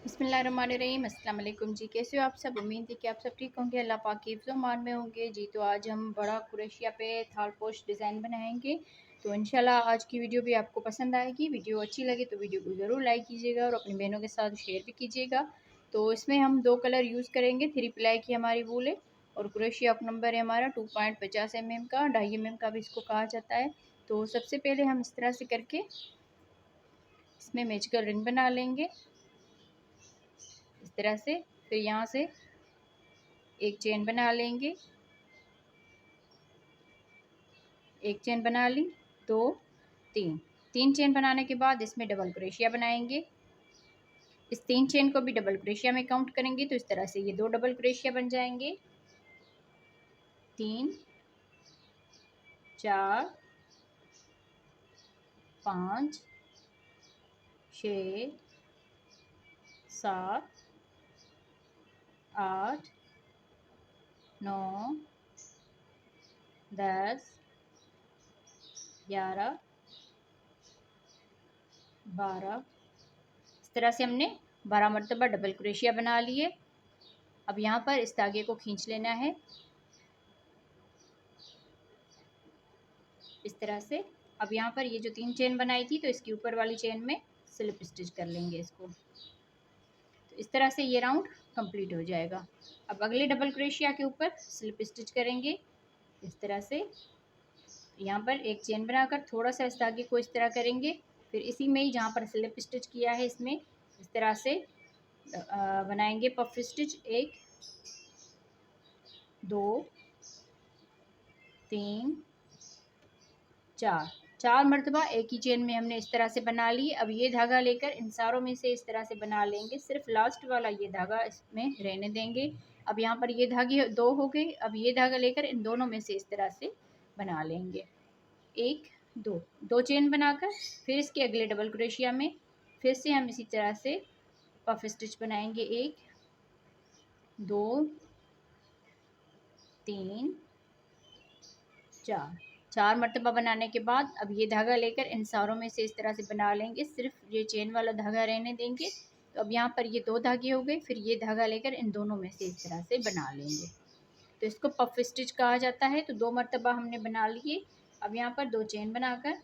बिस्मिल्लाहिर्रहमानिर्रहीम। अस्सलाम वालेकुम जी, कैसे हो आप सब। उम्मीद है कि आप सब ठीक होंगे, अल्लाह पाक की हिफ्ज़ मान में होंगे जी। तो आज हम बड़ा कुरेशिया पे थाल पोस्ट डिज़ाइन बनाएंगे। तो इंशाल्लाह आज की वीडियो भी आपको पसंद आएगी। वीडियो अच्छी लगे तो वीडियो को ज़रूर लाइक कीजिएगा और अपनी बहनों के साथ शेयर भी कीजिएगा। तो इसमें हम 2 कलर यूज़ करेंगे। 3 प्लाई की हमारी वूल है और कुरेशिया नंबर है हमारा 2.50 mm का, 2.5 mm का भी इसको कहा जाता है। तो सबसे पहले हम इस तरह से करके इसमें मैजिकल रिंग बना लेंगे इस तरह से। फिर यहाँ से एक चेन बना लेंगे, एक चेन बना ली, 2 3 चेन बनाने के बाद इसमें डबल क्रोशिया बनाएंगे। इस 3 चेन को भी डबल क्रोशिया में काउंट करेंगे तो इस तरह से ये 2 डबल क्रोशिया बन जाएंगे। 3 4 5 6 7 8 9 10 11 12। इस तरह से हमने 12 मरतबा डबल क्रोशिया बना लिए। अब यहाँ पर इस धागे को खींच लेना है इस तरह से। अब यहाँ पर ये जो 3 चेन बनाई थी तो इसकी ऊपर वाली चेन में स्लिप स्टिच कर लेंगे इसको। तो इस तरह से ये राउंड कंप्लीट हो जाएगा। अब अगले डबल क्रोशिया के ऊपर स्लिप स्टिच करेंगे इस तरह से। यहाँ पर एक चेन बनाकर थोड़ा सा इस धागे को इस तरह करेंगे, फिर इसी में ही जहाँ पर स्लिप स्टिच किया है इसमें इस तरह से बनाएंगे पफ स्टिच। 1 2 3 4 मरतबा एक ही चेन में हमने इस तरह से बना ली। अब ये धागा लेकर इन सारों में से इस तरह से बना लेंगे, सिर्फ लास्ट वाला ये धागा इसमें रहने देंगे। अब यहाँ पर ये धागे 2 हो गए। अब ये धागा लेकर इन दोनों में से इस तरह से बना लेंगे। 1 2 चेन बनाकर फिर इसके अगले डबल क्रोशिया में फिर से हम इसी तरह से पफ स्टिच बनाएंगे। 1 2 3 4 मरतबा बनाने के बाद अब ये धागा लेकर इन सारों में से इस तरह से बना लेंगे, सिर्फ ये चेन वाला धागा रहने देंगे। तो अब यहाँ पर ये 2 धागे हो गए, फिर ये धागा लेकर इन दोनों में से इस तरह से बना लेंगे। तो इसको पफ स्टिच कहा जाता है। तो 2 मरतबा हमने बना लिए। अब यहाँ पर 2 चेन बनाकर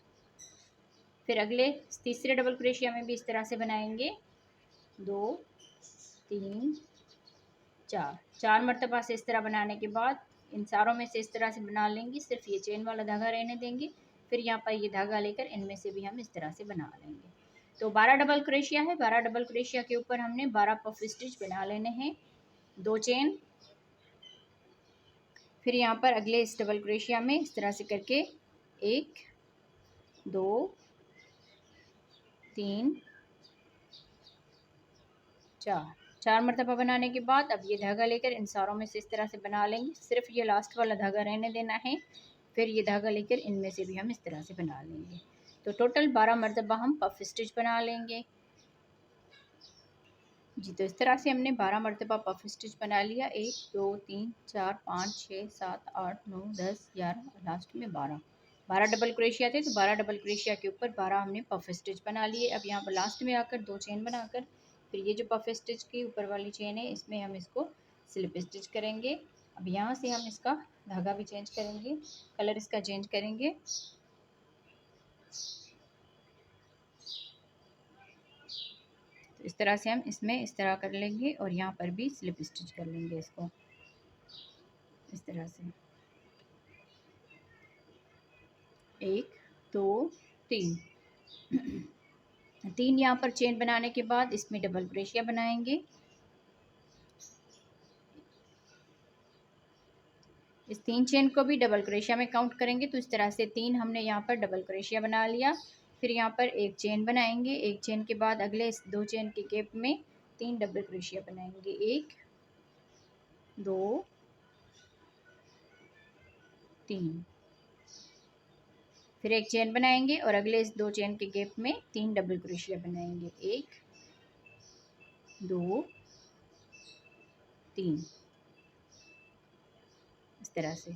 फिर अगले तीसरे डबल क्रोशिया में भी इस तरह से बनाएंगे। 2 3 4 मरतबा से इस तरह बनाने के बाद इन सारों में से इस तरह से बना लेंगे, सिर्फ ये चेन वाला धागा रहने देंगे। फिर यहाँ पर ये धागा लेकर इनमें से भी हम इस तरह से बना लेंगे। तो 12 डबल क्रोशिया है। 12 डबल क्रोशिया के ऊपर हमने 12 पफ स्टिच बना लेने हैं, 2 चेन। फिर यहाँ पर अगले इस डबल क्रोशिया में इस तरह से करके 1 2 3 4 मरतबा बनाने के बाद अब ये धागा लेकर इन सारों में से इस तरह से बना लेंगे, सिर्फ ये लास्ट वाला धागा रहने देना है। फिर ये धागा लेकर इनमें से भी हम इस तरह से बना लेंगे। तो टोटल 12 मरतबा हम पफ स्टिच बना लेंगे जी। तो इस तरह से हमने 12 मरतबा पफ स्टिच बना लिया। 1 2 3 4 5 6 7 8 9 10 11 लास्ट में 12 डबल क्रोशिया थे। तो 12 डबल क्रोशिया के ऊपर 12 हमने पफ स्टिच बना लिए। अब यहाँ पर लास्ट में आकर 2 चेन बनाकर फिर ये जो पफ स्टिच की ऊपर वाली चेन है इसमें हम इसको स्लिप स्टिच करेंगे। अब यहाँ से हम इसका धागा भी चेंज करेंगे, कलर इसका चेंज करेंगे। तो इस तरह से हम इसमें इस तरह कर लेंगे और यहाँ पर भी स्लिप स्टिच कर लेंगे इसको इस तरह से। 1 2 3 3 यहाँ पर चेन बनाने के बाद इसमें डबल क्रोशिया बनाएंगे। इस 3 चेन को भी डबल क्रोशिया में काउंट करेंगे। तो इस तरह से 3 हमने यहाँ पर डबल क्रोशिया बना लिया। फिर यहाँ पर एक चेन बनाएंगे, एक चेन के बाद अगले इस 2 चेन के गैप में 3 डबल क्रोशिया बनाएंगे। 1 2 3 फिर एक चेन बनाएंगे और अगले इस 2 चेन के गैप में 3 डबल क्रोशिया बनाएंगे। 1 2 3 इस तरह से।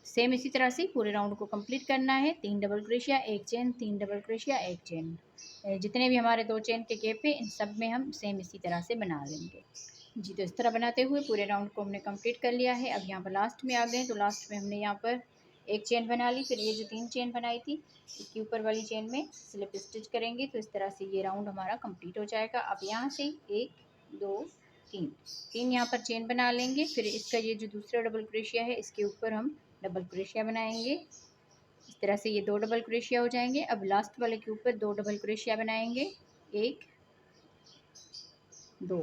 सेम इसी तरह से पूरे राउंड को कंप्लीट करना है। 3 डबल क्रोशिया, एक चेन, 3 डबल क्रोशिया, एक चेन। जितने भी हमारे 2 चेन के गैप है इन सब में हम सेम इसी तरह से बना लेंगे जी। तो इस तरह बनाते हुए पूरे राउंड को हमने कंप्लीट कर लिया है। अब यहाँ पर लास्ट में आ गए, तो लास्ट में हमने यहाँ पर एक चेन बना ली। फिर ये जो 3 चेन बनाई थी इसकी ऊपर वाली चेन में स्लिप स्टिच करेंगे। तो इस तरह से ये राउंड हमारा कंप्लीट हो जाएगा। अब यहाँ से 1 2 3 यहाँ पर चेन बना लेंगे। फिर इसका ये जो दूसरा डबल क्रोशिया है इसके ऊपर हम डबल क्रोशिया बनाएंगे। इस तरह से ये 2 डबल क्रोशिया हो जाएंगे। अब लास्ट वाले के ऊपर 2 डबल क्रोशिया बनाएंगे, 1 2।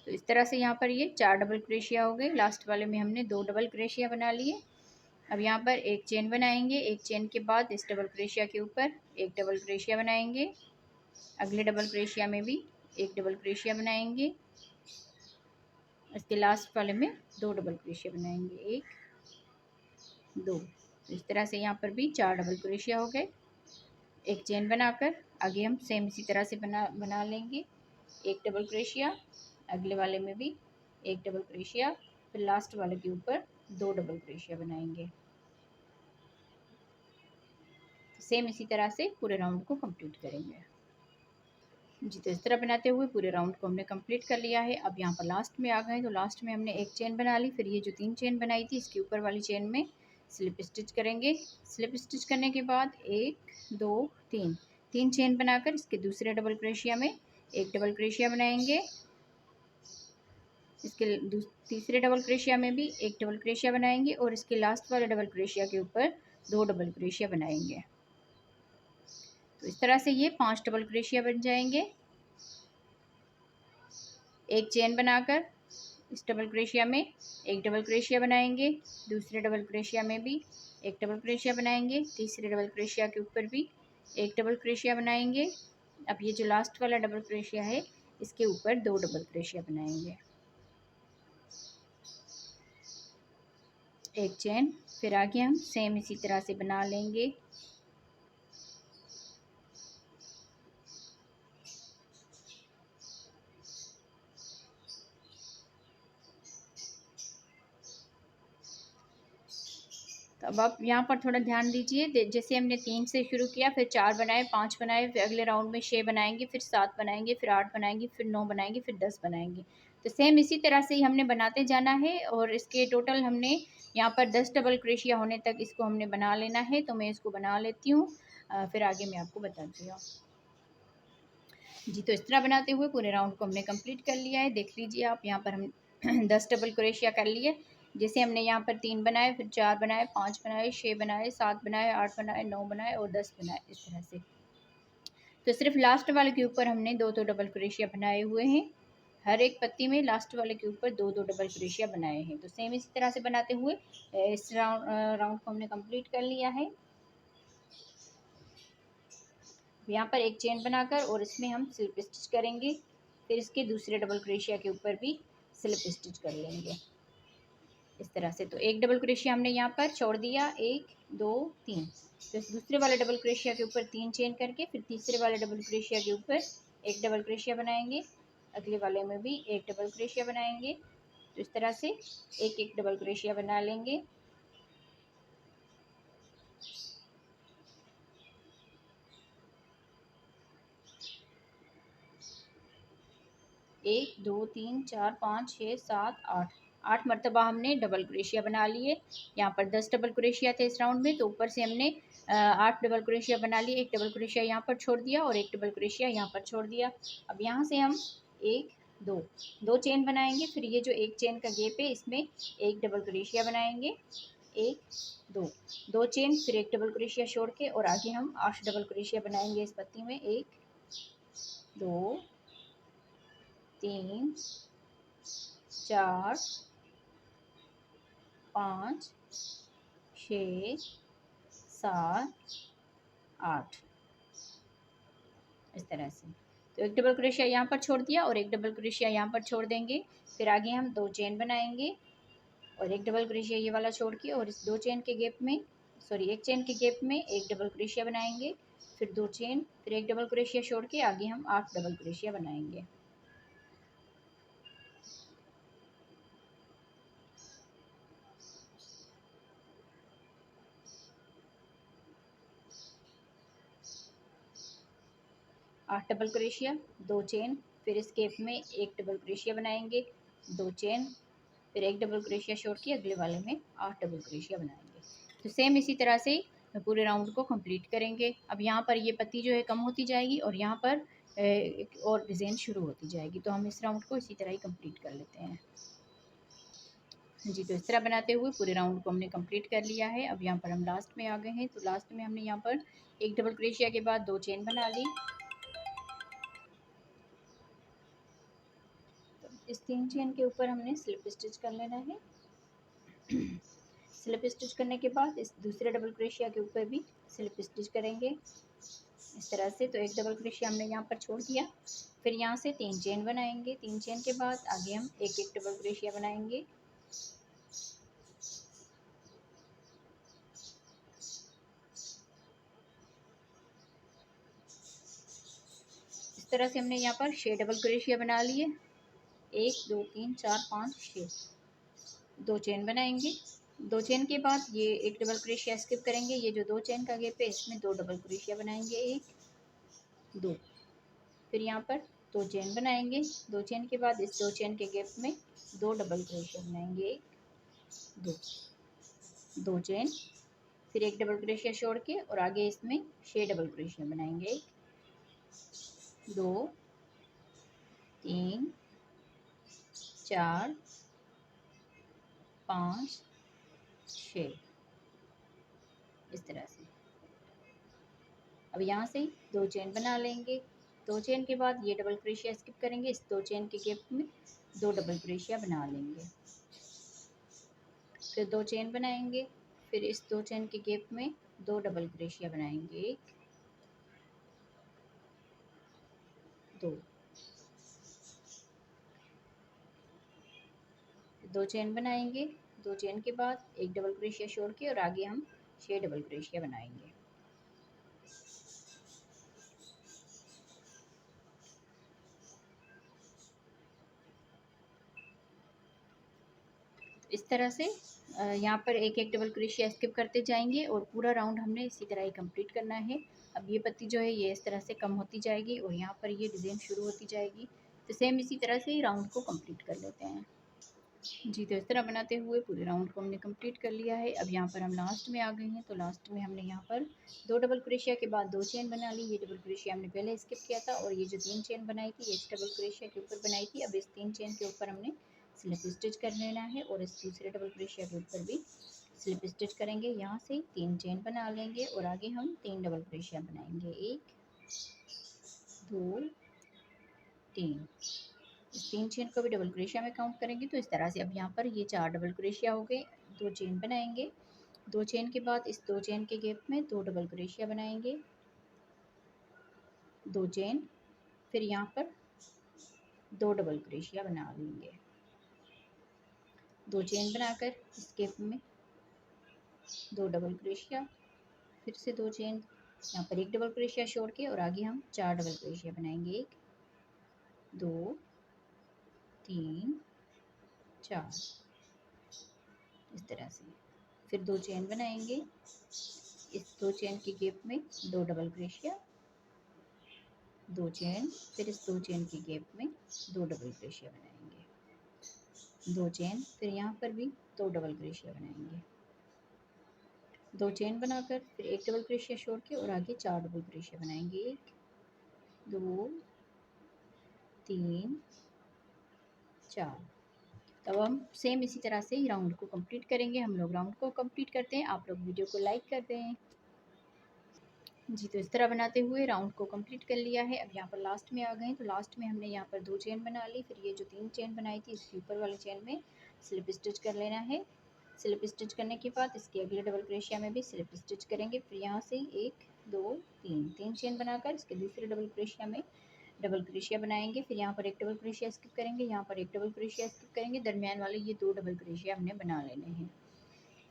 तो इस तरह से यहाँ पर ये 4 डबल क्रोशिया हो गए। लास्ट वाले में हमने 2 डबल क्रोशिया बना लिए। अब यहाँ पर एक चेन बनाएंगे। एक चेन के बाद इस डबल क्रोशिया के ऊपर एक डबल क्रोशिया बनाएंगे। अगले डबल क्रोशिया में भी एक डबल क्रोशिया बनाएंगे। इसके लास्ट वाले में 2 डबल क्रोशिया बनाएंगे, 1 2। तो इस तरह से यहाँ पर भी 4 डबल क्रोशिया हो गए। एक चेन बनाकर आगे हम सेम इसी तरह से बना लेंगे। एक डबल क्रोशिया, अगले वाले में भी एक डबल क्रोशिया, फिर लास्ट वाले के ऊपर 2 डबल क्रोशिया बनाएंगे। तो सेम इसी तरह से पूरे राउंड को कंप्लीट करेंगे जी। तो इस तरह बनाते हुए पूरे राउंड को हमने कंप्लीट कर लिया है। अब यहाँ पर लास्ट में आ गए, तो लास्ट में हमने एक चेन बना ली। फिर ये जो 3 चेन बनाई थी इसके ऊपर वाली चेन में स्लिप स्टिच करेंगे। स्लिप स्टिच करने के बाद 1 2 3 चेन बनाकर इसके दूसरे डबल क्रोशिया में एक डबल क्रोशिया बनाएंगे। इसके तीसरे डबल क्रोशिया में भी एक डबल क्रोशिया बनाएंगे और इसके लास्ट वाले डबल क्रोशिया के ऊपर 2 डबल क्रोशिया बनाएंगे। तो इस तरह से ये 5 डबल क्रोशिया बन जाएंगे। एक चेन बनाकर इस डबल क्रोशिया में एक डबल क्रोशिया बनाएंगे, दूसरे डबल क्रोशिया में भी एक डबल क्रोशिया बनाएंगे, तीसरे डबल क्रोशिया के ऊपर भी एक डबल क्रोशिया बनाएंगे। अब ये जो लास्ट वाला डबल क्रोशिया है इसके ऊपर 2 डबल क्रोशिया बनाएंगे, एक चेन। फिर आगे हम सेम इसी तरह से बना लेंगे। तो अब आप यहाँ पर थोड़ा ध्यान दीजिए, जैसे हमने 3 से शुरू किया, फिर 4 बनाए, 5 बनाए, फिर अगले राउंड में 6 बनाएंगे, फिर 7 बनाएंगे, फिर 8 बनाएंगे, फिर 9 बनाएंगे, फिर 10 बनाएंगे। तो सेम इसी तरह से ही हमने बनाते जाना है और इसके टोटल हमने यहाँ पर 10 डबल क्रोशिया होने तक इसको हमने बना लेना है। तो मैं इसको बना लेती हूँ, फिर आगे मैं आपको बताती हूँ जी। तो इस तरह बनाते हुए पूरे राउंड को हमने कंप्लीट कर लिया है। देख लीजिए आप, यहाँ पर हम 10 डबल क्रोशिया कर लिए। जैसे हमने यहाँ पर 3 बनाए, फिर 4 बनाए, 5 बनाए, 6 बनाए, 7 बनाए, 8 बनाए, 9 बनाए और 10 बनाए, इस तरह से। तो सिर्फ लास्ट वाले के ऊपर हमने 2 डबल क्रोशिया बनाए हुए हैं। हर एक पत्ती में लास्ट वाले के ऊपर 2 डबल क्रोशिया बनाए हैं। तो सेम इसी तरह से बनाते हुए इस राउंड को हमने कंप्लीट कर लिया है। यहाँ पर एक चेन बनाकर और इसमें हम स्लिप स्टिच करेंगे। फिर इसके दूसरे डबल क्रोशिया के ऊपर भी स्लिप स्टिच कर लेंगे इस तरह से। तो एक डबल क्रोशिया हमने यहाँ पर छोड़ दिया, 1 2 3। तो इस दूसरे वाले डबल क्रोशिया के ऊपर 3 चेन करके फिर तीसरे वाले डबल क्रोशिया के ऊपर एक डबल क्रोशिया बनाएंगे, अगले वाले में भी एक डबल क्रोशिया बनाएंगे। तो इस तरह से एक एक डबल क्रोशिया बना लेंगे। 1 2 3 4 5 6 7 8 मरतबा हमने डबल क्रोशिया बना लिए। यहाँ पर 10 डबल क्रोशिया थे इस राउंड में, तो ऊपर से हमने 8 डबल क्रोशिया बना लिए। एक डबल क्रोशिया यहाँ पर छोड़ दिया और एक डबल क्रोशिया यहाँ पर छोड़ दिया। अब यहाँ से हम 1 2 चेन बनाएंगे। फिर ये जो एक चेन का गैप है इसमें एक डबल क्रोशिया बनाएंगे, 1 2 चेन, फिर एक डबल क्रोशिया छोड़ के और आगे हम 8 डबल क्रोशिया बनाएंगे इस पत्ती में। 1 2 3 4 5 6 7 8 इस तरह से। तो एक डबल क्रोशिया यहाँ पर छोड़ दिया और एक डबल क्रोशिया यहाँ पर छोड़ देंगे। फिर आगे हम 2 चेन बनाएंगे और एक डबल क्रोशिया ये वाला छोड़ के और इस 2 चेन के गैप में, सॉरी एक चेन के गैप में एक डबल क्रोशिया बनाएंगे, फिर 2 चेन, फिर एक डबल क्रोशिया छोड़ के आगे हम 8 डबल क्रोशिया बनाएंगे। 8 डबल क्रोशिया, 2 चेन, फिर इस गैप में एक डबल क्रोशिया बनाएंगे, 2 चेन, फिर एक डबल क्रोशिया छोड़ के अगले वाले में 8 डबल क्रोशिया बनाएंगे। तो सेम इसी तरह से पूरे राउंड को कंप्लीट करेंगे। अब यहाँ पर ये पत्ती जो है कम होती जाएगी और यहाँ पर एक और डिज़ाइन शुरू होती जाएगी। तो हम इस राउंड को इसी तरह ही कंप्लीट कर लेते हैं। जी, तो इस तरह बनाते हुए पूरे राउंड को हमने कंप्लीट कर लिया है। अब यहाँ पर हम लास्ट में आ गए हैं। तो लास्ट में हमने यहाँ पर एक डबल क्रोशिया के बाद 2 चेन बना ली। तो इस 3 चेन के ऊपर हमने स्लिप स्टिच कर लेना है। स्लिप स्टिच करने के बाद इस दूसरे डबल क्रोशिया के ऊपर भी स्लिप स्टिच करेंगे इस तरह से। तो एक डबल क्रोशिया हमने यहाँ पर छोड़ दिया, फिर यहाँ से 3 चेन बनाएंगे। 3 चेन के बाद आगे हम एक एक डबल क्रोशिया बनाएंगे। इस तरह से हमने यहाँ पर 6 डबल क्रोशिया बना लिए। 1 2 3 4 5 6, 2 चेन बनाएंगे। 2 चेन के बाद ये एक डबल क्रोशिया स्किप करेंगे। ये जो 2 चेन का गैप है इसमें 2 डबल क्रोशिया बनाएंगे, 1 2, फिर यहाँ पर 2 चेन बनाएंगे। 2 चेन के बाद इस 2 चेन के गैप में 2 डबल क्रोशिया बनाएंगे, 1 2, 2 चेन, फिर एक डबल क्रोशिया छोड़ के और आगे इसमें 6 डबल क्रोशिया बनाएंगे, 2 3 4 5 6, इस तरह से। अब यहाँ से 2 चेन बना लेंगे। 2 चेन के बाद ये डबल क्रोशिया स्किप करेंगे। इस 2 चेन के गैप में 2 डबल क्रोशिया बना लेंगे, फिर 2 चेन बनाएंगे। फिर इस 2 चेन के गैप में 2 डबल क्रोशिया बनाएंगे, 1 2, 2 चेन बनाएंगे। 2 चेन के बाद एक डबल क्रोशिया छोड़ के और आगे हम 6 डबल क्रोशिया बनाएंगे। इस तरह से यहाँ पर एक एक डबल क्रोशिया स्किप करते जाएंगे और पूरा राउंड हमने इसी तरह ही कंप्लीट करना है। अब ये पत्ती जो है ये इस तरह से कम होती जाएगी और यहाँ पर ये डिज़ाइन शुरू होती जाएगी। तो सेम इसी तरह से ही राउंड को कंप्लीट कर लेते हैं। जी, तो इस तरह बनाते हुए पूरे राउंड को हमने कंप्लीट कर लिया है। अब यहाँ पर हम लास्ट में आ गए हैं। तो लास्ट में हमने यहाँ पर 2 डबल क्रोशिया के बाद 2 चेन बना ली। ये डबल क्रोशिया हमने पहले स्किप किया था और ये जो 3 चेन बनाई थी ये इस डबल क्रोशिया के ऊपर बनाई थी। अब इस 3 चेन के ऊपर हमने स्लिप स्टिच कर लेना है और इस दूसरे डबल क्रोशिया के ऊपर भी स्लिप स्टिच करेंगे। यहाँ से 3 चेन बना लेंगे और आगे हम 3 डबल क्रोशिया बनाएंगे, 1 2 3। इस 3 चेन को भी डबल क्रोशिया में काउंट करेंगे। तो इस तरह से अब यहाँ पर ये 4 डबल क्रोशिया हो गए। 2 चेन बनाएंगे। 2 चेन के बाद इस 2 चेन के गैप में 2 डबल क्रोशिया बनाएंगे, 2 चेन, फिर यहाँ पर 2 डबल क्रोशिया बना लेंगे। 2 चेन बनाकर इस गैप में 2 डबल क्रोशिया, फिर से 2 चेन, यहाँ पर एक डबल क्रोशिया छोड़ के और आगे हम 4 डबल क्रोशिया बनाएंगे, 1 2 3 4, इस तरह से। फिर 2 चेन बनाएंगे। इस 2 चेन के गैप में 2 डबल क्रोशिया, 2 चेन, फिर इस 2 चेन के गैप में 2 डबल क्रोशिया बनाएंगे, 2 चेन, फिर यहाँ पर भी 2 डबल क्रोशिया बनाएंगे। 2 चेन बनाकर फिर एक डबल क्रोशिया छोड़ के और आगे 4 डबल क्रोशिया बनाएंगे, 1 2 3 4। तब हम सेम इसी तरह से ही राउंड को कंप्लीट करेंगे। हम लोग राउंड को कंप्लीट करते हैं, आप लोग वीडियो को लाइक कर दें। जी, तो इस तरह बनाते हुए राउंड को कंप्लीट कर लिया है। अब यहाँ पर लास्ट में आ गए। तो लास्ट में हमने यहाँ पर 2 चेन बना ली। फिर ये जो 3 चेन बनाई थी इसके ऊपर वाले चेन में स्लिप स्टिच कर लेना है। स्लिप स्टिच करने के बाद इसके अगले डबल क्रोशिया में भी स्लिप स्टिच करेंगे। फिर यहाँ से 1 2 3 चेन बनाकर इसके दूसरे डबल क्रोशिया में डबल क्रोशिया बनाएंगे। फिर यहाँ पर एक डबल क्रोशिया स्किप करेंगे, यहाँ पर एक डबल क्रोशिया स्किप करेंगे, दरमियान वाले ये 2 डबल क्रोशिया हमने बना लेने हैं।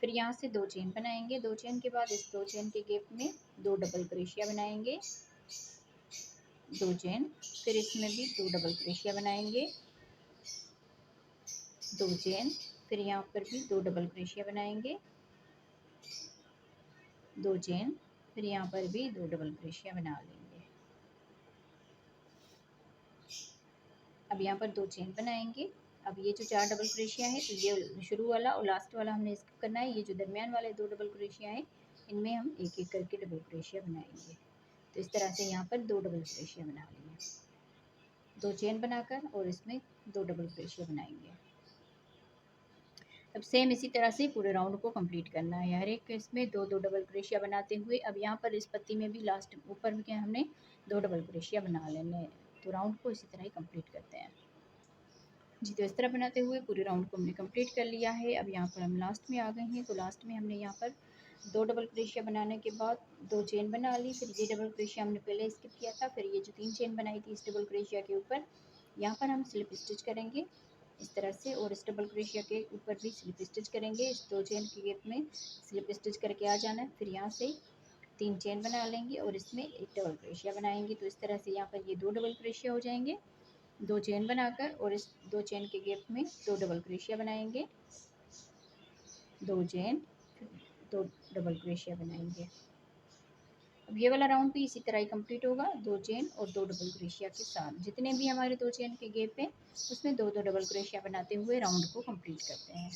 फिर यहाँ से 2 चेन बनाएंगे। 2 चेन के बाद इस 2 चेन के गैप में 2 डबल क्रोशिया बनाएंगे, 2 चेन, फिर इसमें भी 2 डबल क्रोशिया बनाएंगे, 2 चेन, फिर यहाँ पर भी 2 डबल क्रोशिया बनाएंगे, 2 चेन, फिर यहाँ पर भी 2 डबल क्रोशिया बना लेंगे। अब यहाँ पर 2 चेन बनाएंगे। अब ये जो 4 डबल क्रोशिया है, तो ये शुरू वाला और लास्ट वाला हमने स्किप करना है। ये जो दरमियान वाले 2 डबल क्रोशिया है, इनमें हम एक एक करके डबल क्रोशिया बनाएंगे। तो इस तरह से यहाँ पर 2 डबल क्रोशिया बना लिए, 2 चेन बनाकर और इसमें 2 डबल क्रोशिया बनाएंगे। अब सेम इसी तरह से पूरे राउंड को कंप्लीट करना है, हर एक इसमें 2 2 डबल क्रोशिया बनाते हुए। अब यहाँ पर इस पत्ती में भी लास्ट ऊपर में क्या हमने 2 डबल क्रोशिया बना लेने हैं। तो राउंड को इसी तरह ही कंप्लीट करते हैं जी। तो इस तरह बनाते हुए पूरे राउंड को हमने कंप्लीट कर लिया है। अब यहाँ पर हम लास्ट में आ गए हैं। तो लास्ट में हमने यहाँ पर 2 डबल क्रोशिया बनाने के बाद 2 चेन बना ली। फिर ये डबल क्रोशिया हमने पहले स्किप किया था। फिर ये जो 3 चेन बनाई थी इस डबल क्रोशिया के ऊपर, यहाँ पर हम स्लिप स्टिच करेंगे इस तरह से, और इस डबल क्रोशिया के ऊपर भी स्लिप स्टिच करेंगे। इस 2 चेन के गैप में स्लिप स्टिच करके आ जाना है। फिर यहाँ से 3 चेन बना लेंगे और इसमें एक डबल क्रोशिया बनाएंगे। तो इस तरह से यहाँ पर ये 2 डबल क्रोशिया हो जाएंगे। 2 चेन बनाकर और इस 2 चेन के गैप में 2 डबल क्रोशिया बनाएंगे, 2 चेन, 2 डबल क्रोशिया बनाएंगे। अब ये वाला राउंड भी इसी तरह ही कंप्लीट होगा, 2 चेन और 2 डबल क्रोशिया के साथ। जितने भी हमारे 2 चेन के गैप है उसमें 2 2 डबल क्रोशिया बनाते हुए राउंड को कंप्लीट करते हैं।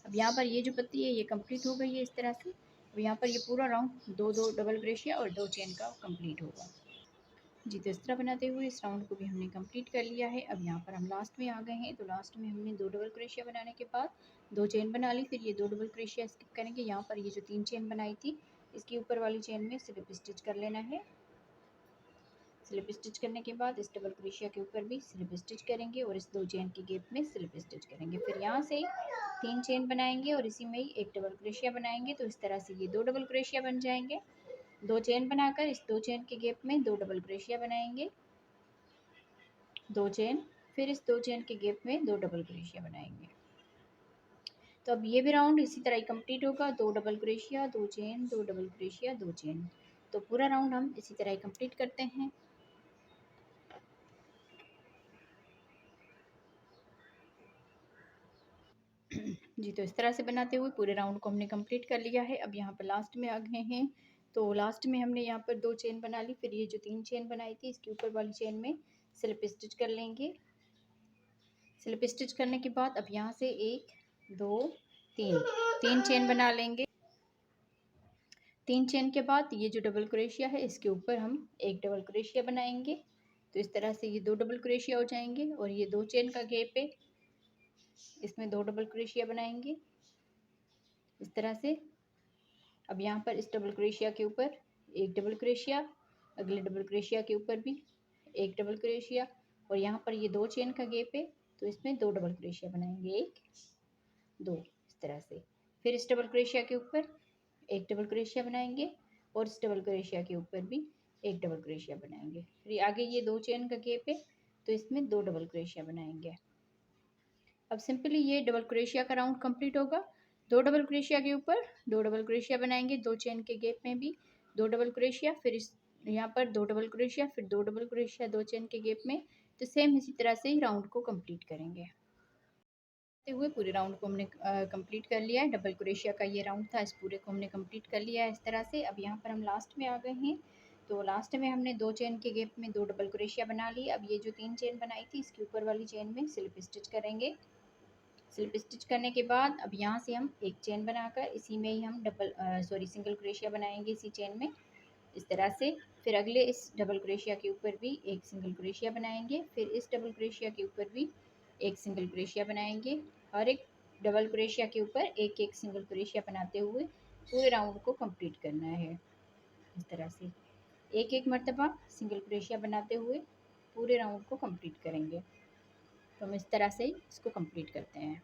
अब यहाँ पर ये जो पत्ती है ये कंप्लीट हो गई है इस तरह से। अब यहाँ पर ये पूरा राउंड 2 2 डबल क्रोशिया और 2 चेन का कंप्लीट होगा जी। तो इस तरह बनाते हुए इस राउंड को भी हमने कंप्लीट कर लिया है। अब यहाँ पर हम लास्ट में आ गए हैं। तो लास्ट में हमने 2 डबल क्रोशिया बनाने के बाद 2 चेन बना ली। फिर ये 2 डबल क्रोशिया स्किप करेंगे। यहाँ पर ये जो 3 चेन बनाई थी इसके ऊपर वाली चेन में स्लिप स्टिच कर लेना है। स्लिप स्टिच करने के बाद इस डबल क्रोशिया के ऊपर भी स्लिप स्टिच करेंगे और इस 2 चेन के गैप में स्लिप स्टिच करेंगे। फिर यहाँ से 3 चेन बनाएंगे और इसी में ही एक डबल क्रोशिया बनाएंगे। तो इस तरह से ये 2 डबल क्रोशिया बन जाएंगे। 2 चेन बनाकर इस 2 चेन के गैप में 2 डबल क्रोशिया बनाएंगे, 2 चेन, फिर इस 2 चेन के गैप में 2 डबल क्रोशिया बनाएंगे। तो अब ये भी राउंड इसी तरह ही कंप्लीट होगा, 2 double crochet, 2 chain, 2 double crochet, 2 chain. तो पूरा राउंड हम इसी तरह ही कंप्लीट करते हैं जी। तो इस तरह से बनाते हुए पूरे राउंड को हमने कंप्लीट कर लिया है। अब यहाँ पर लास्ट में आ गए हैं। तो लास्ट में हमने यहाँ पर 2 चेन बना ली। फिर ये जो 3 चेन बनाई थी इसके ऊपर वाली चेन में स्लिप स्टिच कर लेंगे। स्लिप स्टिच करने के बाद अब यहाँ से 1 2 3 चेन बना लेंगे। 3 चेन के बाद ये जो डबल क्रोशिया है इसके ऊपर हम एक डबल क्रोशिया बनाएंगे। तो इस तरह से ये 2 डबल क्रोशिया हो जाएंगे और ये 2 चेन का गैप है इसमें 2 डबल क्रोशिया बनाएंगे इस तरह से। अब यहाँ पर इस डबल क्रोशिया के ऊपर एक डबल क्रोशिया, अगले डबल क्रोशिया के ऊपर भी एक डबल क्रोशिया, और यहाँ पर ये 2 चेन का गैप है तो इसमें 2 डबल क्रोशिया बनाएंगे, 1 2 इस तरह से। फिर इस डबल क्रोशिया के ऊपर एक डबल क्रोशिया बनाएंगे और इस डबल क्रोशिया के ऊपर भी एक डबल क्रोशिया बनाएंगे। फिर आगे ये 2 चेन का गैप है तो इसमें 2 डबल क्रोशिया बनाएंगे। अब सिंपली ये डबल क्रोशिया का राउंड कंप्लीट होगा। 2 डबल क्रोशिया के ऊपर 2 डबल क्रोशिया बनाएंगे, 2 चेन के गैप में भी 2 डबल क्रोशिया, फिर इस यहाँ पर 2 डबल क्रोशिया, फिर 2 डबल क्रोशिया 2 चेन के गैप में। तो सेम इसी तरह से ही राउंड को कंप्लीट करेंगे हुए पूरे राउंड को हमने कंप्लीट कर लिया है। डबल क्रोशिया का ये राउंड था, इस पूरे को हमने कंप्लीट कर लिया है इस तरह से। अब यहाँ पर हम लास्ट में आ गए हैं। तो लास्ट में हमने 2 चेन के गैप में 2 डबल क्रोशिया बना ली। अब ये जो 3 चेन बनाई थी इसके ऊपर वाली चेन में स्लिप स्टिच करेंगे। स्लिप स्टिच करने के बाद अब यहाँ से हम एक चेन बनाकर इसी में ही हम सिंगल क्रोशिया बनाएंगे इसी चेन में इस तरह से। फिर अगले इस डबल क्रोशिया के ऊपर भी एक सिंगल क्रोशिया बनाएंगे, फिर इस डबल क्रोशिया के ऊपर भी एक सिंगल क्रोशिया बनाएंगे, और एक डबल क्रोशिया के ऊपर एक एक सिंगल क्रोशिया बनाते हुए पूरे राउंड को कंप्लीट करना है इस तरह से। एक एक मरतबा सिंगल क्रोशिया बनाते हुए पूरे राउंड को कंप्लीट करेंगे। तो हम इस तरह से ही इसको कंप्लीट करते हैं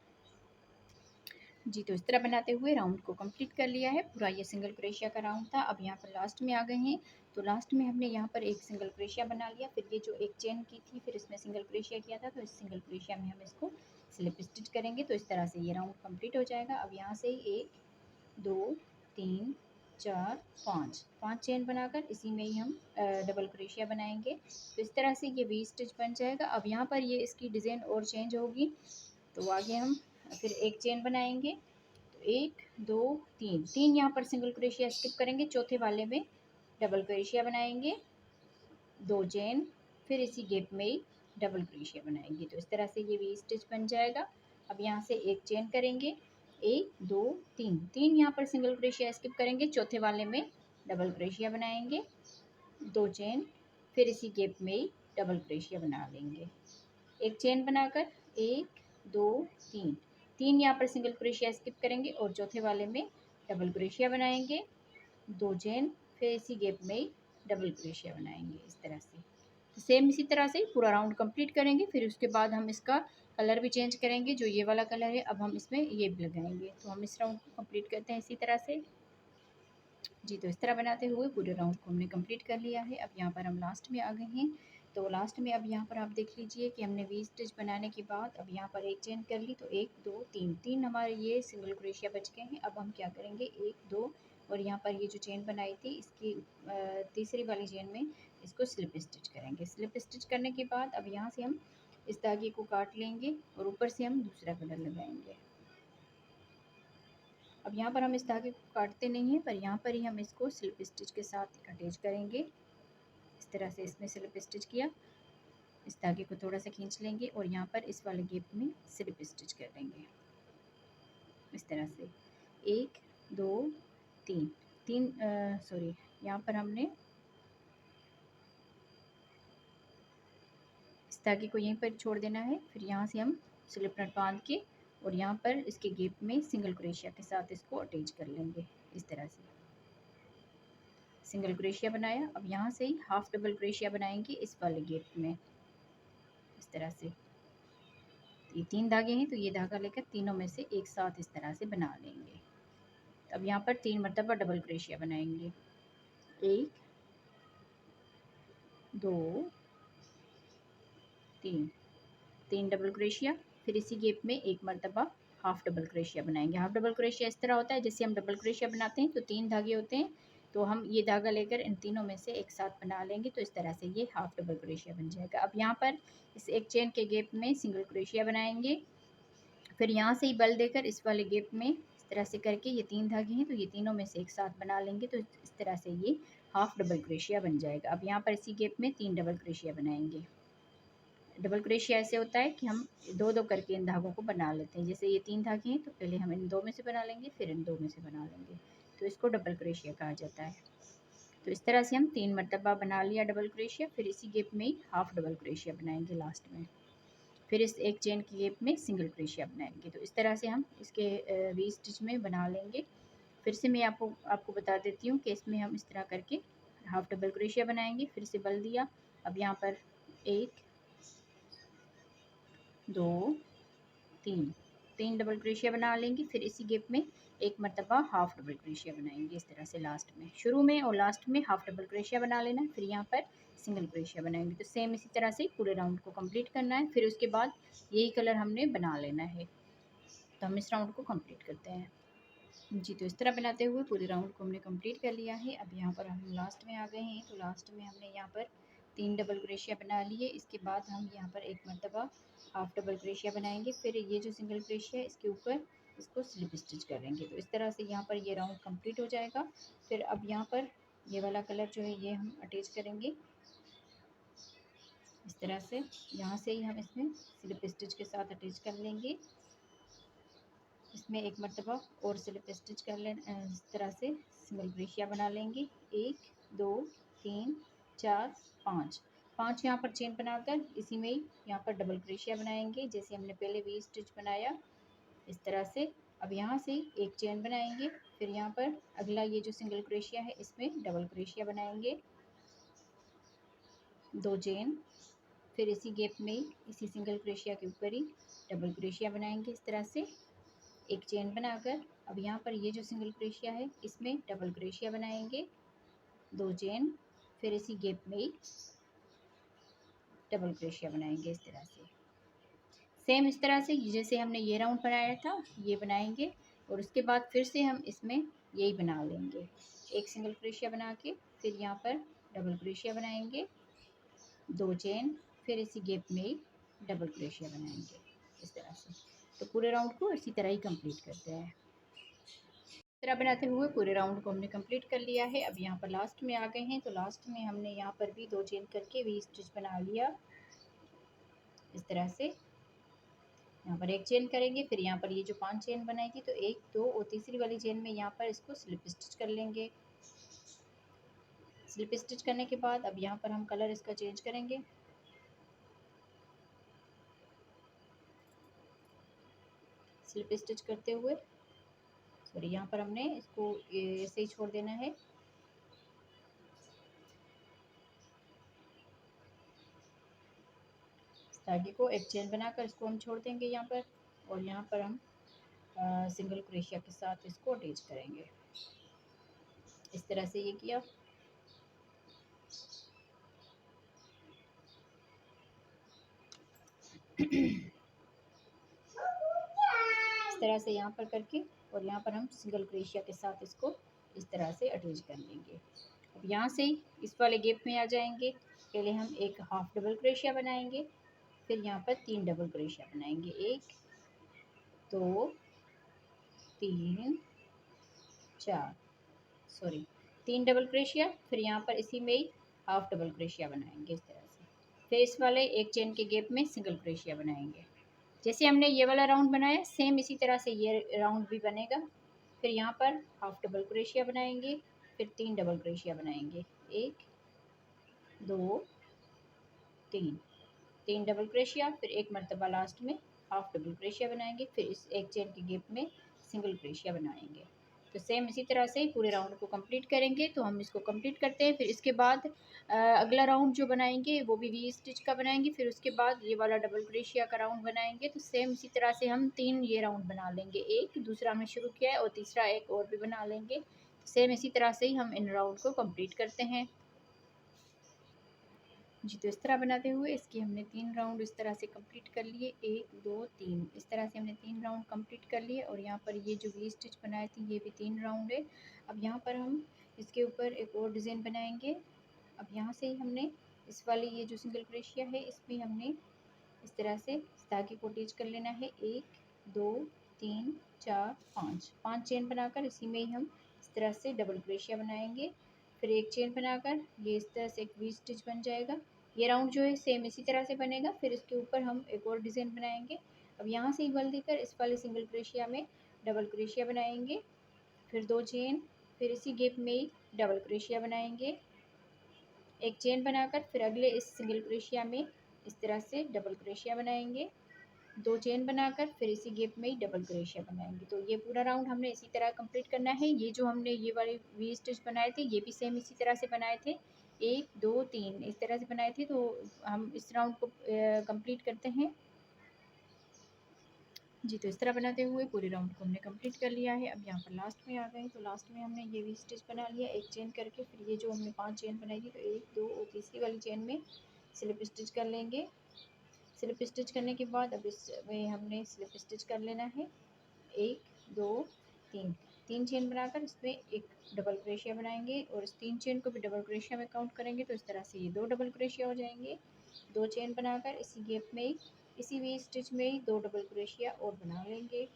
जी। तो इस तरह बनाते हुए राउंड को कंप्लीट कर लिया है पूरा। ये सिंगल क्रोशिया का राउंड था। अब यहाँ पर लास्ट में आ गए हैं। तो लास्ट में हमने यहाँ पर एक सिंगल क्रोशिया बना लिया। फिर ये जो एक चेन की थी फिर इसमें सिंगल क्रोशिया किया था, तो इस सिंगल क्रोशिया में हम इसको स्लिप स्टिच करेंगे। तो इस तरह से ये राउंड कंप्लीट हो जाएगा। अब यहाँ से 1 2 3 4 5 चेन बनाकर इसी में ही हम डबल क्रोशिया बनाएंगे। तो इस तरह से ये वी स्टिच बन जाएगा। अब यहाँ पर ये इसकी डिज़ाइन और चेंज होगी। तो आगे हम फिर एक चेन बनाएंगे। तो 1 2 3 यहाँ पर सिंगल क्रोशिया स्किप करेंगे, चौथे वाले में डबल क्रोशिया बनाएंगे, 2 चेन, फिर इसी गैप में ही डबल क्रोशिया बनाएंगे। तो इस तरह से ये वी स्टिच बन जाएगा। अब यहाँ से एक चेन करेंगे, 1 2 3, 3 यहाँ पर सिंगल क्रोशिया स्किप करेंगे, चौथे वाले में डबल क्रोशिया बनाएंगे, 2 चेन, फिर इसी गैप में ही डबल क्रोशिया बना लेंगे। एक चेन बनाकर 1 2 3, 3 यहाँ पर सिंगल क्रोशिया स्किप करेंगे और चौथे वाले में डबल क्रोशिया बनाएंगे, 2 चेन, फिर इसी गैप में ही डबल क्रोशिया बनाएंगे इस तरह से। तो सेम इसी तरह से पूरा राउंड कंप्लीट करेंगे। फिर उसके बाद हम इसका कलर भी चेंज करेंगे, जो ये वाला कलर है अब हम इसमें ये भी लगाएंगे। तो हम इस राउंड को कंप्लीट करते हैं इसी तरह से जी। तो इस तरह बनाते हुए पूरे राउंड को हमने कंप्लीट कर लिया है। अब यहाँ पर हम लास्ट में आ गए हैं। तो लास्ट में अब यहाँ पर आप देख लीजिए कि हमने वी स्टिच बनाने के बाद अब यहाँ पर एक चेन कर ली, तो 1 2 3, 3 हमारे ये सिंगल क्रोशिया बच गए हैं। अब हम क्या करेंगे, 1 2 और यहाँ पर ये जो चेन बनाई थी इसकी तीसरी वाली चेन में इसको स्लिप स्टिच करेंगे। स्लिप स्टिच करने के बाद अब यहाँ से हम इस धागे को काट लेंगे और ऊपर से हम दूसरा कलर लगाएंगे। अब यहाँ पर हम इस धागे को काटते नहीं हैं, पर यहाँ पर ही हम इसको स्लिप स्टिच के साथ अटैच करेंगे। इस तरह से इसमें स्लिप स्टिच किया, इस धागे को थोड़ा सा खींच लेंगे और यहाँ पर इस वाले गैप में स्लिप स्टिच कर देंगे इस तरह से। 1 2 3, 3 सॉरी, यहाँ पर हमने इस धागे को यहीं पर छोड़ देना है। फिर यहाँ से हम स्लिप नट बांध के और यहाँ पर इसके गैप में सिंगल क्रोशिया के साथ इसको अटैच कर लेंगे इस तरह से। सिंगल क्रोशिया बनाया, अब यहाँ से ही हाफ डबल क्रोशिया बनाएंगे इस वाले गैप में इस तरह से। ये 3 धागे हैं, तो ये धागा लेकर तीनों में से एक साथ इस तरह से बना लेंगे। अब यहाँ पर 3 मरतबा डबल क्रोशिया बनाएंगे, 1 2 3, 3 डबल क्रोशिया, फिर इसी गैप में एक मरतबा हाफ डबल क्रोशिया बनाएंगे। हाफ डबल क्रोशिया इस तरह होता है जैसे हम डबल क्रोशिया बनाते हैं तो 3 धागे होते हैं, तो हम ये धागा लेकर इन तीनों में से एक साथ बना लेंगे। तो इस तरह से ये हाफ डबल क्रोशिया बन जाएगा। अब यहाँ पर इस एक चेन के गैप में सिंगल क्रोशिया बनाएंगे, फिर यहाँ से ही बल देकर इस वाले गैप में इस तरह से करके ये 3 धागे हैं, तो ये तीनों में से एक साथ बना लेंगे। तो इस तरह से ये हाफ डबल क्रोशिया बन जाएगा। अब यहाँ पर इसी गैप में 3 डबल क्रोशिया बनाएंगे। डबल क्रोशिया ऐसे होता है कि हम 2 2 करके इन धागों को बना लेते हैं। जैसे ये 3 धागे हैं, तो पहले हम इन 2 में से बना लेंगे, फिर इन 2 में से बना लेंगे, तो इसको डबल क्रोशिया कहा जाता है। तो इस तरह से हम 3 मरतबा बना लिया डबल क्रोशिया, फिर इसी गैप में ही हाफ डबल क्रोशिया बनाएंगे लास्ट में, फिर इस एक चेन की गैप में सिंगल क्रोशिया बनाएंगे। तो इस तरह से हम इसके वी स्टिच में बना लेंगे। फिर से मैं आपको बता देती हूँ कि इसमें हम इस तरह करके हाफ डबल क्रोशिया बनाएंगे, फिर से बल दिया। अब यहाँ पर 1 2 3, 3 डबल क्रोशिया बना लेंगे, फिर इसी गैप में एक मरतबा हाफ डबल क्रोशिया बनाएंगे इस तरह से। लास्ट में, शुरू में और लास्ट में हाफ डबल क्रोशिया बना लेना है, फिर यहाँ पर सिंगल क्रोशिया बनाएंगे। तो सेम इसी तरह से पूरे राउंड को कंप्लीट करना है। फिर उसके बाद यही कलर हमने बना लेना है। तो हम इस राउंड को कंप्लीट करते हैं जी। तो इस तरह बनाते हुए पूरे राउंड को हमने कंप्लीट कर लिया है। अब यहाँ पर हम लास्ट में आ गए हैं। तो लास्ट में हमने यहाँ पर 3 डबल क्रोशिया बना लिए। इसके बाद हम यहाँ पर एक मरतबा हाफ डबल क्रोशिया बनाएंगे, फिर ये जो सिंगल क्रोशिया है इसके ऊपर इसको स्लिप स्टिच करेंगे। तो इस तरह से यहाँ पर ये राउंड कंप्लीट हो जाएगा। फिर अब यहाँ पर ये वाला कलर जो है ये हम अटैच करेंगे इस तरह से। यहाँ से ही हम इसमें स्लिप स्टिच के साथ अटैच कर लेंगे। इसमें एक मरतबा और स्लिप स्टिच कर लेना, इस तरह से सिंगल क्रोशिया बना लेंगे। 1 2 3 4 5, 5 यहाँ पर चेन बनाकर इसी में ही यहाँ पर डबल क्रोशिया बनाएंगे, जैसे हमने पहले वी स्टिच बनाया इस तरह से। अब यहाँ से एक चेन बनाएंगे, फिर यहाँ पर अगला ये जो सिंगल क्रोशिया है इसमें डबल क्रोशिया बनाएंगे, 2 चेन, फिर इसी गैप में इसी सिंगल क्रोशिया के ऊपर ही डबल क्रोशिया बनाएंगे इस तरह से, एक चेन बनाकर। अब यहाँ पर ये जो सिंगल क्रोशिया है इसमें डबल क्रोशिया बनाएंगे, 2 चेन, फिर इसी गैप में ही डबल क्रोशिया बनाएंगे इस तरह से। सेम इस तरह से जैसे हमने ये राउंड बनाया था ये बनाएंगे, और उसके बाद फिर से हम इसमें यही बना लेंगे, एक सिंगल क्रोशिया बना के फिर यहाँ पर डबल क्रोशिया बनाएंगे, 2 चेन, फिर इसी गैप में ही डबल क्रोशिया बनाएंगे इस तरह से। तो पूरे राउंड को इसी तरह ही कंप्लीट करते हैं। इस तरह बनाते हुए पूरे राउंड को हमने कंप्लीट कर लिया है। अब यहाँ पर लास्ट में आ गए हैं। तो लास्ट में हमने यहाँ पर भी 2 चेन करके वी स्टिच बना लिया। इस तरह से यहाँ पर एक चेन करेंगे, फिर यहाँ पर ये जो 5 चेन बनाई थी तो 1 2 और तीसरी वाली चेन में यहाँ पर इसको स्लिप स्टिच कर लेंगे। स्लिप स्टिच करने के बाद अब यहाँ पर हम कलर इसका चेंज करेंगे। स्लिप स्टिच करते हुए सॉरी यहाँ पर हमने इसको ऐसे ही छोड़ देना है। धागे को एक चेन बनाकर इसको हम छोड़ देंगे यहाँ पर, और यहाँ पर हम सिंगल क्रोशिया के साथ इसको अटैच करेंगे। इस तरह से ये किया। इस तरह से यहाँ पर करके और यहाँ पर हम सिंगल क्रोशिया के साथ इसको इस तरह से अटैच कर लेंगे। अब यहाँ से इस वाले गैप में आ जाएंगे। पहले हम एक हाफ डबल क्रोशिया बनाएंगे, फिर यहाँ पर 3 डबल क्रोशिया बनाएंगे। 1 2 3 4 सॉरी 3 डबल क्रोशिया, फिर यहाँ पर इसी में ही हाफ डबल क्रोशिया बनाएंगे इस तरह से। फिर इस वाले एक चेन के गैप में सिंगल क्रोशिया बनाएंगे। जैसे हमने ये वाला राउंड बनाया सेम इसी तरह से ये राउंड भी बनेगा। फिर यहाँ पर हाफ डबल क्रोशिया बनाएंगे, फिर 3 डबल क्रोशिया बनाएंगे। 1 2 3 डबल क्रोशिया, फिर एक मरतबा लास्ट में हाफ डबल क्रोशिया बनाएंगे, फिर इस एक चेन के गैप में सिंगल क्रोशिया बनाएंगे। तो सेम इसी तरह से पूरे राउंड को कंप्लीट करेंगे। तो हम इसको कंप्लीट करते हैं। फिर इसके बाद अगला राउंड जो बनाएंगे वो भी वी स्टिच का बनाएंगे। फिर उसके बाद ये वाला डबल क्रोशिया का राउंड बनाएंगे। तो सेम इसी तरह से हम 3 ये राउंड बना लेंगे। एक दूसरा हमने शुरू किया है और तीसरा एक और भी बना लेंगे। सेम इसी तरह से ही हम इन राउंड को कंप्लीट करते हैं जी। तो इस तरह बनाते हुए इसके हमने 3 राउंड इस तरह से कंप्लीट कर लिए। 1 2 3 इस तरह से हमने 3 राउंड कंप्लीट कर लिए। और यहाँ पर ये जो वी स्टिच बनाए थे ये भी 3 राउंड है। अब यहाँ पर हम इसके ऊपर एक और डिज़ाइन बनाएंगे। अब यहाँ से ही हमने इस वाली ये जो सिंगल क्रोशिया है इसमें हमने इस तरह से धागे को अटैच कर लेना है। 1 2 3 4 5 चेन बनाकर इसी में ही हम इस तरह से डबल क्रोशिया बनाएंगे। फिर एक चेन बनाकर ये इस तरह से एक वी स्टिच बन जाएगा। ये राउंड जो है सेम इसी तरह से बनेगा। फिर इसके ऊपर हम एक और डिज़ाइन बनाएंगे। अब यहाँ से ही बल देकर इस वाले सिंगल क्रोशिया में डबल क्रोशिया बनाएंगे, फिर 2 चेन, फिर इसी गैप में ही डबल क्रोशिया बनाएंगे, एक चेन बनाकर फिर अगले इस सिंगल क्रोशिया में इस तरह से डबल क्रोशिया बनाएंगे, 2 चेन बनाकर फिर इसी गैप में ही डबल क्रोशिया बनाएंगे। तो ये पूरा राउंड हमने इसी तरह कंप्लीट करना है। ये जो हमने ये वाले वी स्टिच बनाए थे ये भी सेम इसी तरह से बनाए थे। 1 2 3 इस तरह से बनाए थे। तो हम इस राउंड को कंप्लीट करते हैं जी। तो इस तरह बनाते हुए पूरे राउंड को हमने कंप्लीट कर लिया है। अब यहाँ पर लास्ट में आ गए। तो लास्ट में हमने ये वी स्टिच बना लिया एक चेन करके। फिर ये जो हमने 5 चेन बनाई थी तो 1 2 और तीसरी वाली चेन में स्लिप स्टिच कर लेंगे। स्लिप स्टिच करने के बाद अब इसमें हमने स्लिप स्टिच कर लेना है। 1 2 3 चेन बनाकर इसमें एक डबल क्रोशिया बनाएंगे और इस 3 चेन को भी डबल क्रोशिया में काउंट करेंगे। तो इस तरह से ये 2 डबल क्रोशिया हो जाएंगे। 2 चेन बनाकर इसी गैप में ही इसी वी स्टिच में ही 2 डबल क्रोशिया और बना लेंगे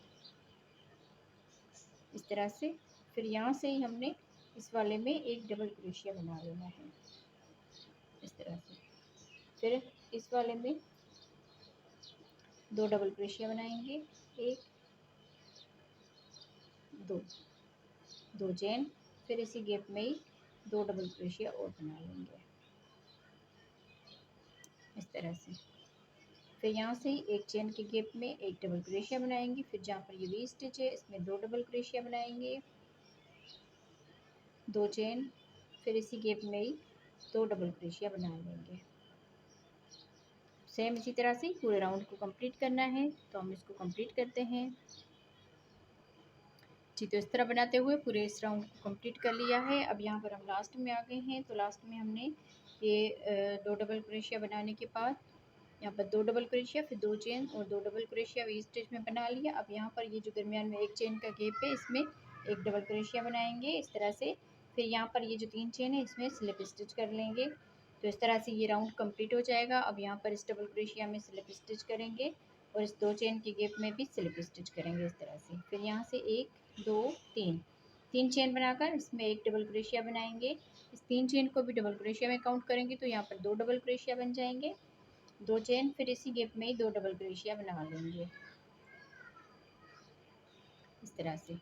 इस तरह से। फिर यहाँ से ही हमने इस वाले में एक डबल क्रोशिया बना लेना है इस तरह से। फिर इस वाले में 2 डबल क्रोशिया बनाएंगे, 1 2 चेन, फिर इसी गैप में ही 2 डबल क्रोशिया और बना लेंगे इस तरह से। फिर यहाँ से ही एक चेन के गैप में एक डबल क्रोशिया बनाएंगे। फिर जहाँ पर ये वी स्टिच है इसमें 2 डबल क्रोशिया बनाएंगे, 2 चेन, फिर इसी गैप में ही 2 डबल क्रोशिया बना लेंगे। सेम इसी तरह से पूरे राउंड को कंप्लीट करना है। तो हम इसको कंप्लीट करते हैं जी। तो इस तरह बनाते हुए पूरे इस राउंड को कंप्लीट कर लिया है। अब यहाँ पर हम लास्ट में आ गए हैं। तो लास्ट में हमने ये 2 डबल क्रोशिया बनाने के बाद यहाँ पर 2 डबल क्रोशिया, फिर 2 चेन और 2 डबल क्रोशिया वी स्टिच में बना लिया। अब यहाँ पर ये जो दरमियान में एक चेन का गैप है इसमें एक डबल क्रोशिया बनाएंगे इस तरह से। फिर यहाँ पर ये जो 3 चेन है इसमें स्लिप स्टिच कर लेंगे। तो इस तरह से ये राउंड कंप्लीट हो जाएगा। अब यहाँ पर इस डबल क्रोशिया में स्लिप स्टिच करेंगे और इस 2 चेन के गैप में भी स्लिप स्टिच करेंगे इस तरह से। फिर यहाँ से 1 2 3 चेन बनाकर इसमें एक डबल क्रोशिया बनाएंगे। इस 3 चेन को भी डबल क्रोशिया में काउंट करेंगे तो यहाँ पर 2 डबल क्रोशिया बन जाएंगे। 2 चेन, फिर इसी गैप में ही 2 डबल क्रोशिया बना लेंगे इस तरह से।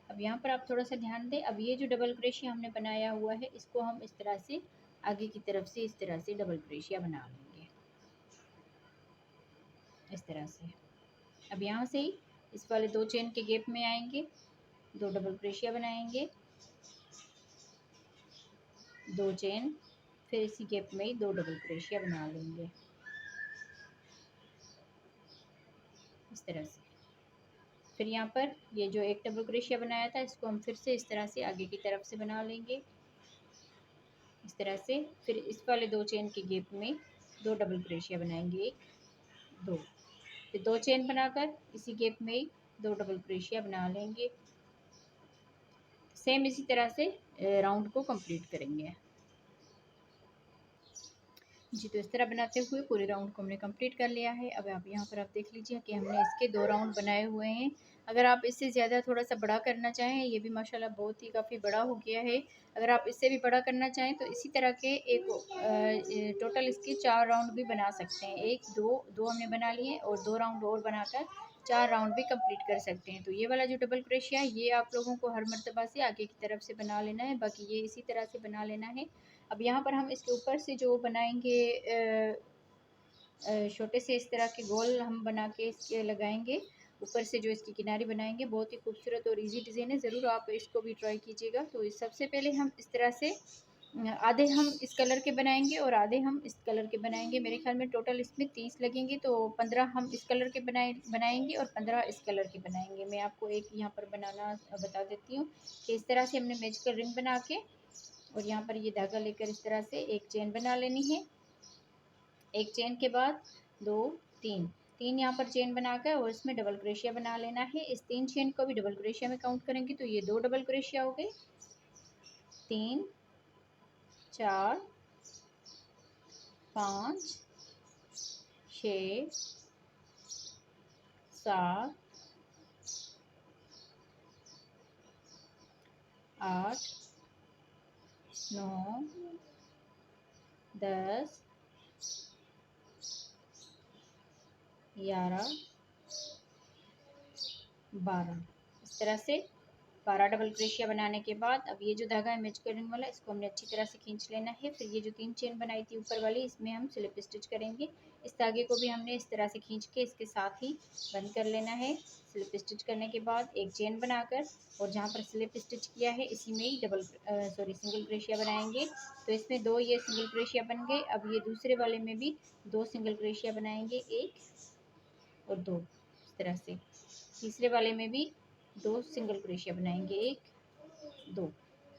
अब यहाँ पर आप थोड़ा सा ध्यान दें, अब ये जो डबल क्रोशिया हमने बनाया हुआ है इसको हम इस तरह से आगे की तरफ से इस तरह से डबल क्रोशिया बना लेंगे इस तरह से। अब यहाँ से ही इस वाले 2 चेन के गैप में आएंगे, 2 डबल क्रोशिया बनाएंगे, 2 चेन, फिर इसी गैप में ही 2 डबल क्रोशिया बना लेंगे इस तरह से। फिर यहाँ पर ये जो एक डबल क्रोशिया बनाया था इसको हम फिर से इस तरह से आगे की तरफ से बना लेंगे इस तरह से। फिर इस वाले 2 चेन के गैप में 2 डबल क्रोशिया बनाएंगे, 1 2, फिर 2 चेन बनाकर इसी गैप में ही 2 डबल क्रोशिया बना लेंगे। सेम इसी तरह से राउंड को कंप्लीट करेंगे जी। तो इस तरह बनाते हुए पूरे राउंड को हमने कंप्लीट कर लिया है। अब आप यहाँ पर आप देख लीजिए कि हमने इसके 2 राउंड बनाए हुए हैं। अगर आप इससे ज़्यादा थोड़ा सा बड़ा करना चाहें, ये भी माशाल्लाह बहुत ही काफ़ी बड़ा हो गया है। अगर आप इससे भी बड़ा करना चाहें तो इसी तरह के एक टोटल इसके 4 राउंड भी बना सकते हैं। 1 2 2 हमने बना लिए और 2 राउंड और बनाकर 4 राउंड भी कंप्लीट कर सकते हैं। तो ये वाला जो डबल क्रोशिया है ये आप लोगों को हर मर्तबा से आगे की तरफ से बना लेना है, बाकी ये इसी तरह से बना लेना है। अब यहाँ पर हम इसके ऊपर से जो बनाएंगे छोटे से इस तरह के गोल हम बना के इसके लगाएंगे, ऊपर से जो इसकी किनारी बनाएंगे। बहुत ही खूबसूरत और इजी डिज़ाइन है, ज़रूर आप इसको भी ट्राई कीजिएगा। तो सबसे पहले हम इस तरह से आधे हम इस कलर के बनाएंगे और आधे हम इस कलर के बनाएंगे। मेरे ख्याल में टोटल इसमें 30 लगेंगे, तो 15 हम इस कलर के बनाएंगे और 15 इस कलर के बनाएंगे। मैं आपको एक यहाँ पर बनाना बता देती हूँ कि इस तरह से हमने मैजिकल रिंग बना के और यहाँ पर ये धागा लेकर इस तरह से एक चेन बना लेनी है। एक चेन के बाद 2 3 3 यहाँ पर चेन बनाकर और इसमें डबल क्रोशिया बना लेना है। इस 3 चेन को भी डबल क्रोशिया में काउंट करेंगे तो ये 2 डबल क्रोशिया हो गए, 3 4 5 6 7 8 9 10 11 12 इस तरह से 12 डबल क्रोशिया बनाने के बाद अब ये जो धागा है मैजिकल रिंग वाला इसको हमने अच्छी तरह से खींच लेना है। फिर ये जो 3 चेन बनाई थी ऊपर वाली इसमें हम स्लिप स्टिच करेंगे। इस धागे को भी हमने इस तरह से खींच के इसके साथ ही बंद कर लेना है। स्लिप स्टिच करने के बाद एक चेन बनाकर और जहाँ पर स्लिप स्टिच किया है इसी में ही सिंगल क्रोशिया बनाएंगे। तो इसमें 2 ये सिंगल क्रोशिया बन गए। अब ये दूसरे वाले में भी 2 सिंगल क्रोशिया बनाएंगे, 1 और 2 इस तरह से। तीसरे वाले में भी 2 सिंगल क्रोशिया बनाएंगे, 1 2।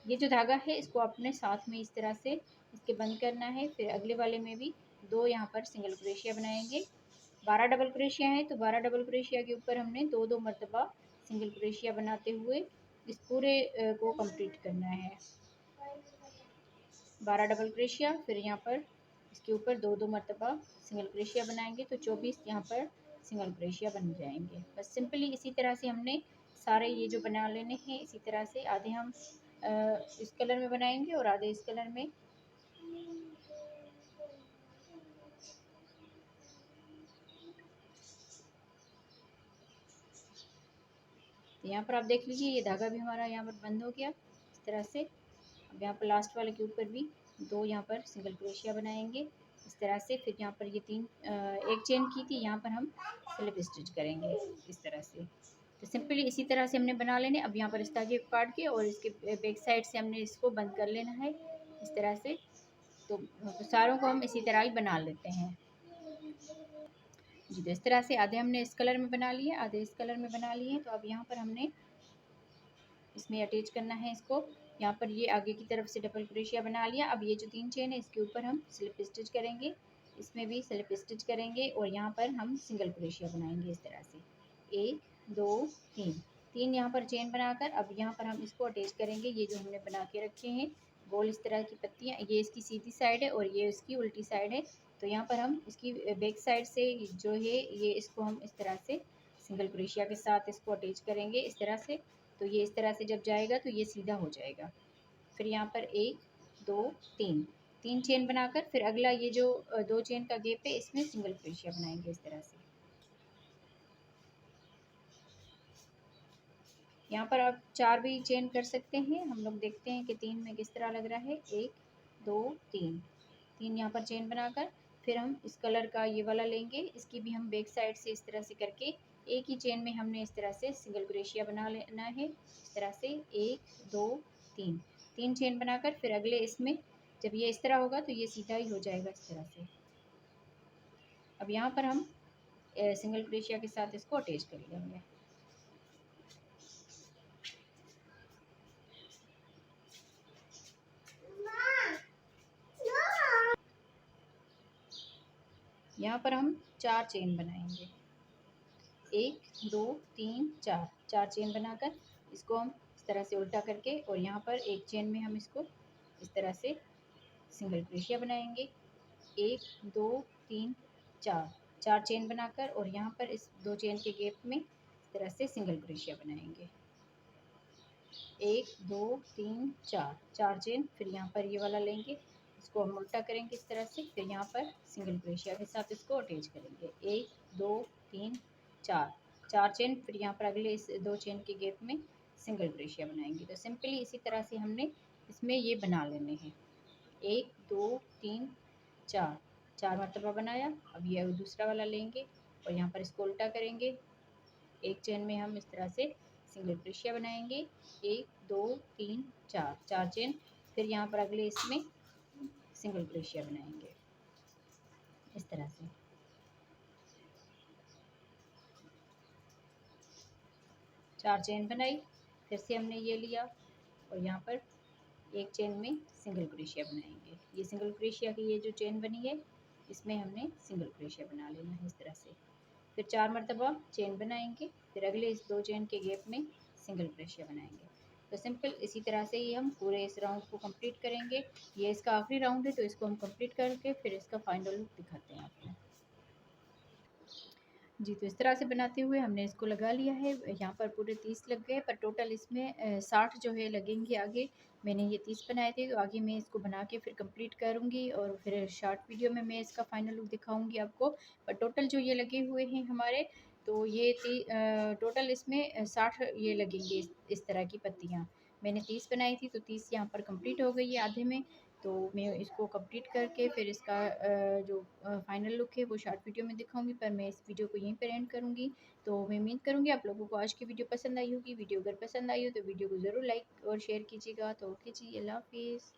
ये जो धागा है इसको अपने साथ में इस तरह से इसके बंद करना है। फिर अगले वाले में भी 2 यहाँ पर सिंगल क्रोशिया बनाएंगे। 12 डबल क्रोशिया है तो 12 डबल क्रोशिया के ऊपर हमने 2 मरतबा सिंगल क्रोशिया बनाते हुए इस पूरे को कंप्लीट करना है। 12 डबल क्रोशिया, फिर यहाँ पर इसके ऊपर 2 मरतबा सिंगल क्रोशिया बनाएंगे तो 24 यहाँ पर सिंगल क्रोशिया बन जाएंगे। बस सिंपली इसी तरह से हमने सारे ये जो बना लेने हैं। इसी तरह से आधे हम इस कलर में बनाएंगे और आधे इस कलर में। तो यहाँ पर आप देख लीजिए ये धागा भी हमारा यहाँ पर बंद हो गया इस तरह से। अब यहाँ पर लास्ट वाले के ऊपर भी 2 यहाँ पर सिंगल क्रोशिया बनाएंगे इस तरह से। फिर यहाँ पर ये 3 एक चेन की थी, यहाँ पर हम स्लिप स्टिच करेंगे इस तरह से। तो सिंपली इसी तरह से हमने बना लेने। अब यहाँ पर इस धागे को काट के और इसके बैक साइड से हमने इसको बंद कर लेना है इस तरह से। तो सारों को हम इसी तरह ही बना लेते हैं जी। तो इस तरह से आधे हमने इस कलर में बना लिए, आधे इस कलर में बना लिए। तो अब यहाँ पर हमने इसमें अटैच करना है इसको। यहाँ पर ये आगे की तरफ से डबल क्रोशिया बना लिया। अब ये जो 3 चेन है इसके ऊपर हम स्लिप स्टिच करेंगे, इसमें भी स्लिप स्टिच करेंगे और यहाँ पर हम सिंगल क्रोशिया बनाएंगे इस तरह से। 1 2 3 3 यहाँ पर चेन बनाकर अब यहाँ पर हम इसको अटैच करेंगे। ये जो हमने बना के रखे हैं गोल इस तरह की पत्तियाँ, ये इसकी सीधी साइड है और ये इसकी उल्टी साइड है। तो यहाँ पर हम इसकी बैक साइड से जो है ये इसको हम इस तरह से सिंगल क्रोशिया के साथ इसको अटैच करेंगे इस तरह से। तो ये इस तरह से जब जाएगा तो ये सीधा हो जाएगा। फिर यहाँ पर 1 2 3 3 चेन बनाकर फिर अगला ये जो 2 चेन का गैप है इसमें सिंगल क्रोशिया बनाएंगे इस तरह से। यहाँ पर आप 4 भी चेन कर सकते हैं। हम लोग देखते हैं कि 3 में किस तरह लग रहा है। 1 2 3 3 यहाँ पर चेन बनाकर फिर हम इस कलर का ये वाला लेंगे। इसकी भी हम बैक साइड से इस तरह से करके एक ही चेन में हमने इस तरह से सिंगल क्रोशिया बना लेना है। इस तरह से 1 2 3 3 चेन बनाकर फिर अगले इसमें जब ये इस तरह होगा तो ये सीधा ही हो जाएगा इस तरह से। अब यहाँ पर हम सिंगल क्रोशिया के साथ इसको अटैच कर लेंगे। यहाँ पर हम 4 चेन बनाएंगे। 1 2 3 4 4 चेन बनाकर इसको हम इस तरह से उल्टा करके और यहाँ पर एक चेन में हम इसको इस तरह से सिंगल क्रोशिया बनाएंगे। 1 2 3 4 4 चेन बनाकर और यहाँ पर इस 2 चेन के गैप में इस तरह से सिंगल क्रोशिया बनाएंगे। 1 2 3 4 4 चेन फिर यहाँ पर ये वाला लेंगे, इसको हम उल्टा करेंगे इस तरह से, फिर यहाँ पर सिंगल क्रोशिया के साथ इसको अटैच करेंगे। 1 2 3 4 4 चेन फिर यहाँ पर अगले इस 2 चेन के गैप में सिंगल क्रोशिया बनाएंगे। तो सिंपली इसी तरह से हमने इसमें ये बना लेने हैं। 1 2 3 4 4 मरतबा बनाया। अब ये दूसरा वाला लेंगे और यहाँ पर इसको उल्टा करेंगे। एक चेन में हम इस तरह से सिंगल क्रोशिया बनाएंगे। 1 2 3 4 4 चेन फिर यहाँ पर अगले इसमें सिंगल क्रोशिया बनाएंगे इस तरह से। 4 चेन बनाई, फिर से हमने ये लिया और यहाँ पर एक चेन में सिंगल क्रोशिया बनाएंगे। ये सिंगल क्रोशिया की ये जो चेन बनी है इसमें हमने सिंगल क्रोशिया बना लेना है इस तरह से। फिर 4 मरतबा चेन बनाएंगे, फिर अगले इस 2 चेन के गैप में सिंगल क्रोशिया बनाएंगे। तो सिंपल इसी तरह से ही हम पूरे इस राउंड को कंप्लीट करेंगे। ये इसका आखिरी राउंड है तो इसको हम कंप्लीट करके फिर इसका फाइनल लुक दिखाते हैं आपको। जी, तो इस तरह से बनाते हुए हमने इसको लगा लिया है। यहाँ पर पूरे 30 लग गए, पर टोटल इसमें 60 जो है लगेंगे आगे। मैंने ये 30 बनाए थे, तो आगे मैं इसको बना के फिर कंप्लीट करूँगी और फिर शॉर्ट वीडियो में मैं इसका फाइनल लुक दिखाऊँगी आपको। पर टोटल जो ये लगे हुए हैं हमारे, तो ये टोटल इसमें 60 ये लगेंगे इस तरह की पत्तियाँ। मैंने 30 बनाई थी, तो 30 यहाँ पर कंप्लीट हो गई है आधे में। तो मैं इसको कंप्लीट करके फिर इसका जो फाइनल लुक है वो शॉर्ट वीडियो में दिखाऊंगी, पर मैं इस वीडियो को यहीं पर एंड करूंगी। तो मैं उम्मीद करूंगी आप लोगों को आज की वीडियो पसंद आई होगी। वीडियो अगर पसंद आई हो तो वीडियो को ज़रूर लाइक और शेयर कीजिएगा। तो ओके जी, अल्लाह हाफिज़।